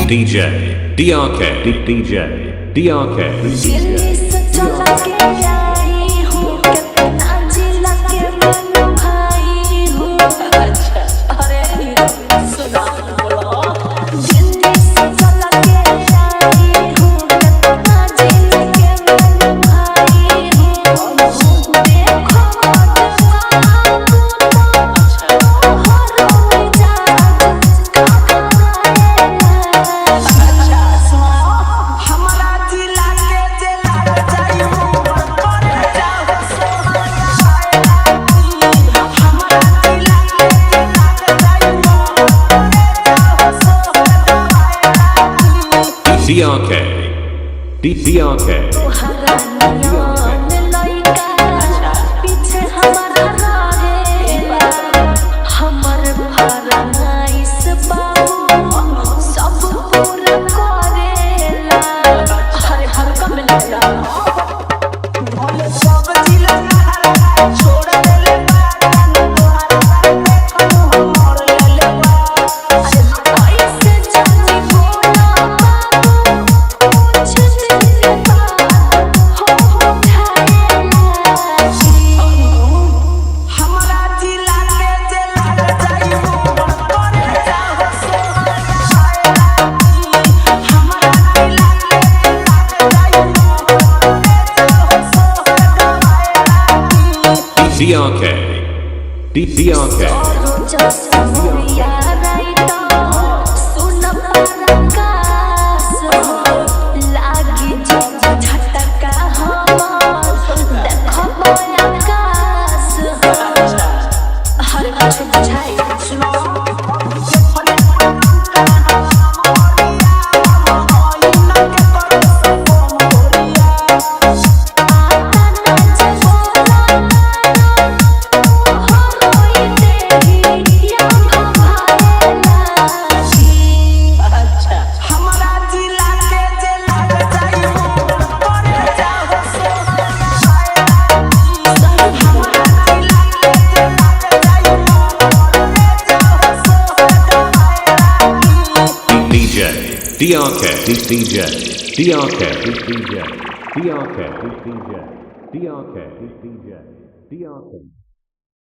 DJ DRK DJ DRK Delhi से चला के आई हूँ कितना जिला के मन भाई हूँ। अच्छा अरे सुना दिल्ली से चला के आई हूँ कितना जिला के मन भाई हूँ। देखो DRK DRK पीछे हमारा रहेला हमर फरमाइश बाबू सब पूरा करेला। हर हर कम मिलेला सब जिला छोड़ देले बागान तोहरा देखो मोर लेले बा ऐसे जानी बोला कुछ तेरे बात हो जाएगा। हमरा जिला के जेला जाइबो करे जाओ सोहरा हमरा जिला के जाइबो करे जाओ सोहरा DRK DRK DJ DRK DJ DRK DJ DRK DJ DRK